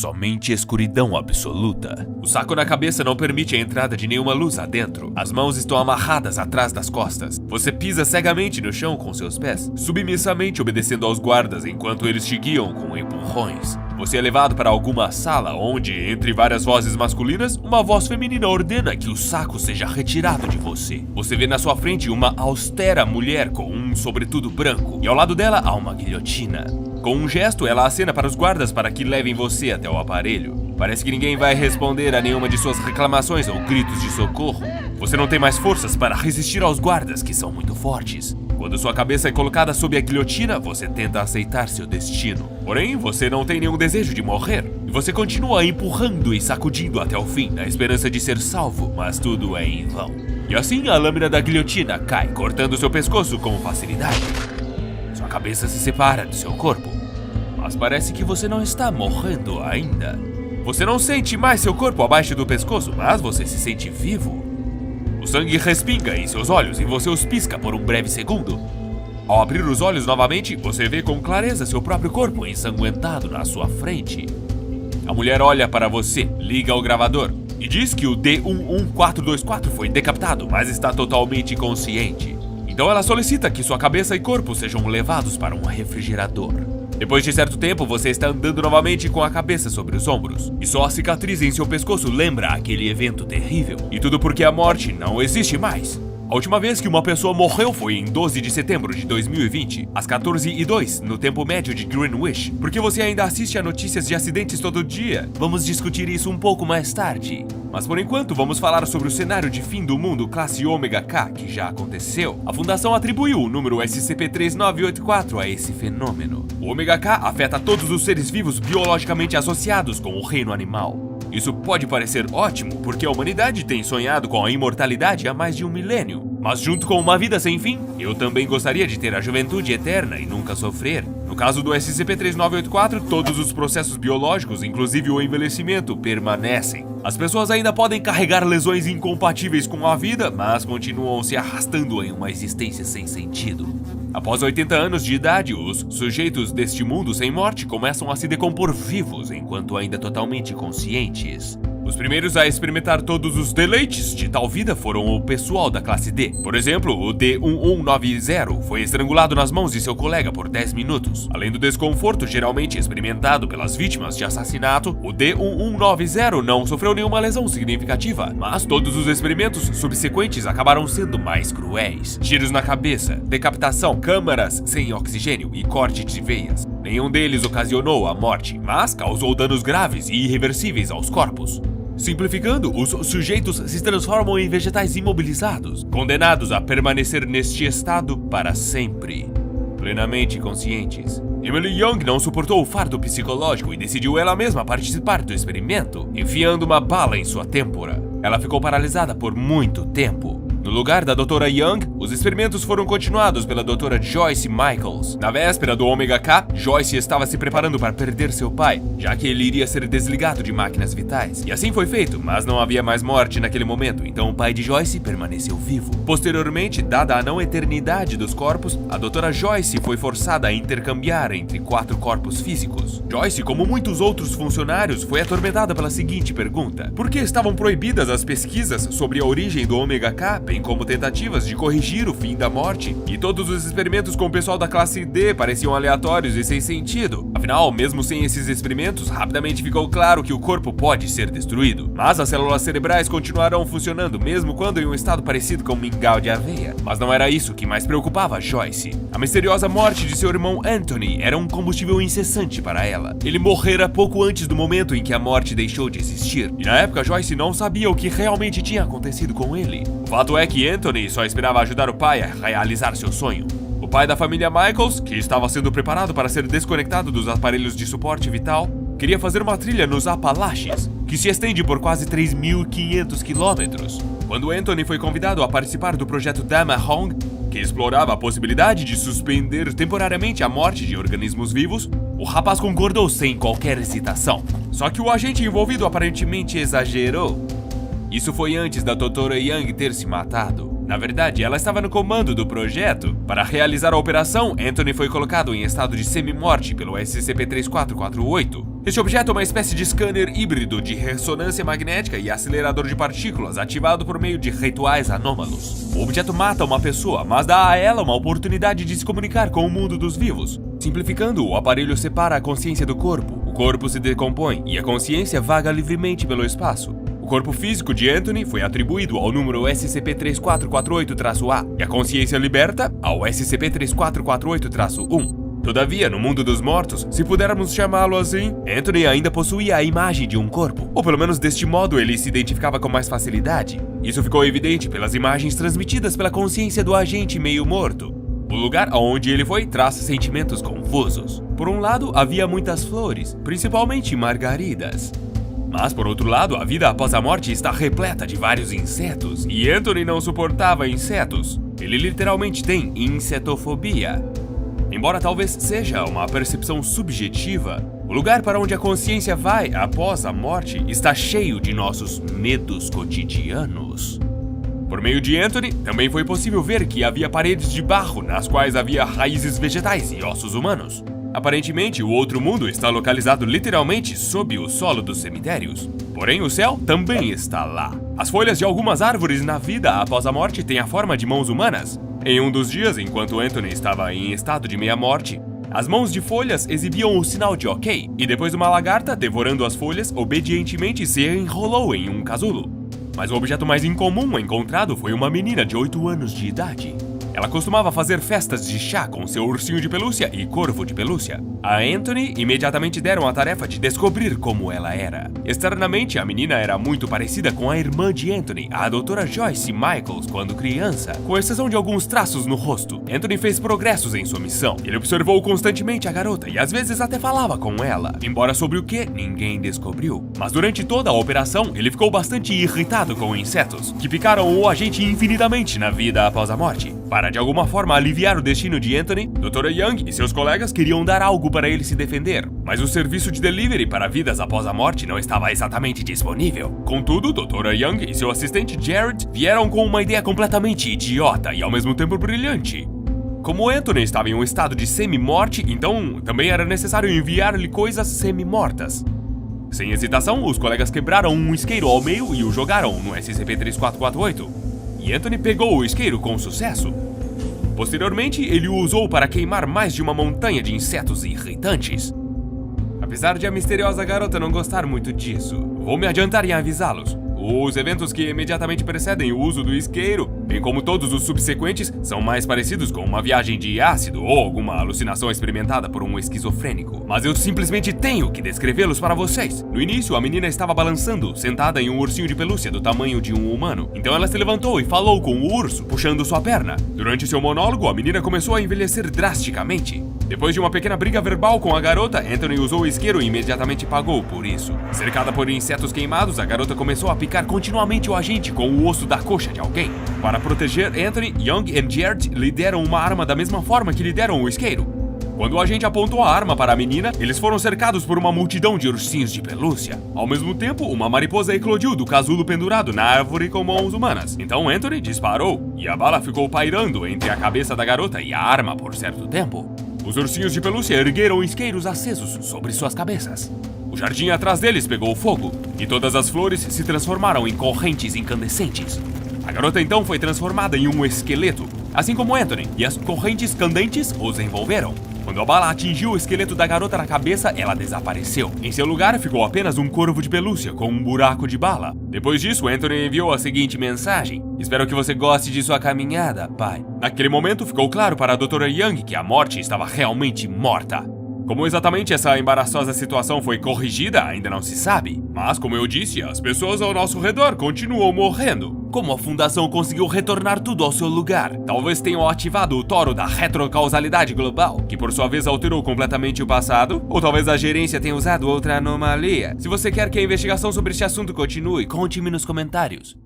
somente escuridão absoluta. O saco na cabeça não permite a entrada de nenhuma luz adentro. As mãos estão amarradas atrás das costas. Você pisa cegamente no chão com seus pés, submissamente obedecendo aos guardas enquanto eles te guiam com empurrões. Você é levado para alguma sala onde, entre várias vozes masculinas, uma voz feminina ordena que o saco seja retirado de você. Você vê na sua frente uma austera mulher com um sobretudo branco, e ao lado dela há uma guilhotina. Com um gesto, ela acena para os guardas para que levem você até o aparelho. Parece que ninguém vai responder a nenhuma de suas reclamações ou gritos de socorro. Você não tem mais forças para resistir aos guardas, que são muito fortes. Quando sua cabeça é colocada sob a guilhotina, você tenta aceitar seu destino. Porém, você não tem nenhum desejo de morrer. E você continua empurrando e sacudindo até o fim, na esperança de ser salvo, mas tudo é em vão. E assim, a lâmina da guilhotina cai, cortando seu pescoço com facilidade. Sua cabeça se separa do seu corpo. Mas parece que você não está morrendo ainda. Você não sente mais seu corpo abaixo do pescoço, mas você se sente vivo. O sangue respinga em seus olhos e você os pisca por um breve segundo. Ao abrir os olhos novamente, você vê com clareza seu próprio corpo ensanguentado na sua frente. A mulher olha para você, liga o gravador e diz que o D11424 foi decapitado, mas está totalmente consciente. Então ela solicita que sua cabeça e corpo sejam levados para um refrigerador. Depois de certo tempo, você está andando novamente com a cabeça sobre os ombros. E só a cicatriz em seu pescoço lembra aquele evento terrível. E tudo porque a morte não existe mais. A última vez que uma pessoa morreu foi em 12 de setembro de 2020, às 14h02, no tempo médio de Greenwich. Por que você ainda assiste a notícias de acidentes todo dia? Vamos discutir isso um pouco mais tarde. Mas por enquanto, vamos falar sobre o cenário de fim do mundo classe Ômega K, que já aconteceu. A fundação atribuiu o número SCP-3984 a esse fenômeno. O Ômega K afeta todos os seres vivos biologicamente associados com o reino animal. Isso pode parecer ótimo, porque a humanidade tem sonhado com a imortalidade há mais de 1 milênio. Mas junto com uma vida sem fim, eu também gostaria de ter a juventude eterna e nunca sofrer. No caso do SCP-3984, todos os processos biológicos, inclusive o envelhecimento, permanecem. As pessoas ainda podem carregar lesões incompatíveis com a vida, mas continuam se arrastando em uma existência sem sentido. Após 80 anos de idade, os sujeitos deste mundo sem morte começam a se decompor vivos enquanto ainda totalmente conscientes. Os primeiros a experimentar todos os deleites de tal vida foram o pessoal da classe D. Por exemplo, o D1190 foi estrangulado nas mãos de seu colega por 10 minutos. Além do desconforto geralmente experimentado pelas vítimas de assassinato, o D1190 não sofreu nenhuma lesão significativa, mas todos os experimentos subsequentes acabaram sendo mais cruéis. Tiros na cabeça, decapitação, câmaras sem oxigênio e corte de veias. Nenhum deles ocasionou a morte, mas causou danos graves e irreversíveis aos corpos. Simplificando, os sujeitos se transformam em vegetais imobilizados, condenados a permanecer neste estado para sempre, plenamente conscientes. Emily Young não suportou o fardo psicológico e decidiu ela mesma participar do experimento, enfiando uma bala em sua têmpora. Ela ficou paralisada por muito tempo. No lugar da Dra. Young, os experimentos foram continuados pela Dra. Joyce Michaels. Na véspera do Ômega K, Joyce estava se preparando para perder seu pai, já que ele iria ser desligado de máquinas vitais. E assim foi feito, mas não havia mais morte naquele momento, então o pai de Joyce permaneceu vivo. Posteriormente, dada a não eternidade dos corpos, a Dra. Joyce foi forçada a intercambiar entre 4 corpos físicos. Joyce, como muitos outros funcionários, foi atormentada pela seguinte pergunta: por que estavam proibidas as pesquisas sobre a origem do Ômega K, bem como tentativas de corrigir o fim da morte? E todos os experimentos com o pessoal da classe D pareciam aleatórios e sem sentido. Afinal, mesmo sem esses experimentos, rapidamente ficou claro que o corpo pode ser destruído. Mas as células cerebrais continuarão funcionando, mesmo quando em um estado parecido com um mingau de aveia. Mas não era isso que mais preocupava Joyce. A misteriosa morte de seu irmão Anthony era um combustível incessante para ela. Ele morrera pouco antes do momento em que a morte deixou de existir. E na época, Joyce não sabia o que realmente tinha acontecido com ele. O fato é que Anthony só esperava ajudar o pai a realizar seu sonho. O pai da família Michaels, que estava sendo preparado para ser desconectado dos aparelhos de suporte vital, queria fazer uma trilha nos Apalaches, que se estende por quase 3.500 quilômetros. Quando Anthony foi convidado a participar do projeto Damahong, que explorava a possibilidade de suspender temporariamente a morte de organismos vivos, o rapaz concordou sem qualquer hesitação. Só que o agente envolvido aparentemente exagerou. Isso foi antes da Dra. Young ter se matado. Na verdade, ela estava no comando do projeto. Para realizar a operação, Anthony foi colocado em estado de semi-morte pelo SCP-3448. Este objeto é uma espécie de scanner híbrido de ressonância magnética e acelerador de partículas ativado por meio de rituais anômalos. O objeto mata uma pessoa, mas dá a ela uma oportunidade de se comunicar com o mundo dos vivos. Simplificando, o aparelho separa a consciência do corpo, o corpo se decompõe e a consciência vaga livremente pelo espaço. O corpo físico de Anthony foi atribuído ao número SCP-3448-A e a consciência liberta ao SCP-3448-1. Todavia, no mundo dos mortos, se pudermos chamá-lo assim, Anthony ainda possuía a imagem de um corpo, ou pelo menos deste modo ele se identificava com mais facilidade. Isso ficou evidente pelas imagens transmitidas pela consciência do agente meio morto. O lugar aonde ele foi traz sentimentos confusos. Por um lado, havia muitas flores, principalmente margaridas. Mas, por outro lado, a vida após a morte está repleta de vários insetos, e Anthony não suportava insetos. Ele literalmente tem insetofobia. Embora talvez seja uma percepção subjetiva, o lugar para onde a consciência vai após a morte está cheio de nossos medos cotidianos. Por meio de Anthony, também foi possível ver que havia paredes de barro nas quais havia raízes vegetais e ossos humanos. Aparentemente, o outro mundo está localizado literalmente sob o solo dos cemitérios. Porém, o céu também está lá. As folhas de algumas árvores na vida após a morte têm a forma de mãos humanas. Em um dos dias, enquanto Anthony estava em estado de meia-morte, as mãos de folhas exibiam o sinal de ok, e depois uma lagarta, devorando as folhas, obedientemente se enrolou em um casulo. Mas o objeto mais incomum encontrado foi uma menina de 8 anos de idade. Ela costumava fazer festas de chá com seu ursinho de pelúcia e corvo de pelúcia. A Anthony imediatamente deram a tarefa de descobrir como ela era. Externamente, a menina era muito parecida com a irmã de Anthony, a doutora Joyce Michaels, quando criança, com exceção de alguns traços no rosto. Anthony fez progressos em sua missão. Ele observou constantemente a garota e às vezes até falava com ela, embora sobre o que ninguém descobriu. Mas durante toda a operação, ele ficou bastante irritado com insetos, que picaram o agente infinitamente na vida após a morte. Para de alguma forma aliviar o destino de Anthony, Dra. Young e seus colegas queriam dar algo para ele se defender, mas o serviço de delivery para vidas após a morte não estava exatamente disponível. Contudo, Dra. Young e seu assistente Jared vieram com uma ideia completamente idiota e ao mesmo tempo brilhante. Como Anthony estava em um estado de semi-morte, então também era necessário enviar-lhe coisas semi-mortas. Sem hesitação, os colegas quebraram um isqueiro ao meio e o jogaram no SCP-3448. E Anthony pegou o isqueiro com sucesso. Posteriormente, ele o usou para queimar mais de uma montanha de insetos irritantes. Apesar de a misteriosa garota não gostar muito disso, vou me adiantar em avisá-los. Os eventos que imediatamente precedem o uso do isqueiro, bem como todos os subsequentes, são mais parecidos com uma viagem de ácido ou alguma alucinação experimentada por um esquizofrênico. Mas eu simplesmente tenho que descrevê-los para vocês. No início, a menina estava balançando, sentada em um ursinho de pelúcia do tamanho de um humano. Então ela se levantou e falou com o urso, puxando sua perna. Durante seu monólogo, a menina começou a envelhecer drasticamente. Depois de uma pequena briga verbal com a garota, Anthony usou o isqueiro e imediatamente pagou por isso. Cercada por insetos queimados, a garota começou a picar continuamente o agente com o osso da coxa de alguém. Para proteger Anthony, Young e Jared lhe deram uma arma da mesma forma que lhe deram o isqueiro. Quando o agente apontou a arma para a menina, eles foram cercados por uma multidão de ursinhos de pelúcia. Ao mesmo tempo, uma mariposa eclodiu do casulo pendurado na árvore com mãos humanas. Então Anthony disparou, e a bala ficou pairando entre a cabeça da garota e a arma por certo tempo. Os ursinhos de pelúcia ergueram isqueiros acesos sobre suas cabeças. O jardim atrás deles pegou fogo, e todas as flores se transformaram em correntes incandescentes. A garota então foi transformada em um esqueleto, assim como Anthony, e as correntes candentes os envolveram. Quando a bala atingiu o esqueleto da garota na cabeça, ela desapareceu. Em seu lugar ficou apenas um corvo de pelúcia com um buraco de bala. Depois disso, Anthony enviou a seguinte mensagem: "Espero que você goste de sua caminhada, pai." Naquele momento, ficou claro para a Dra. Young que a morte estava realmente morta. Como exatamente essa embaraçosa situação foi corrigida, ainda não se sabe. Mas, como eu disse, as pessoas ao nosso redor continuam morrendo. Como a Fundação conseguiu retornar tudo ao seu lugar? Talvez tenham ativado o toro da retrocausalidade global, que por sua vez alterou completamente o passado? Ou talvez a gerência tenha usado outra anomalia? Se você quer que a investigação sobre este assunto continue, conte-me nos comentários.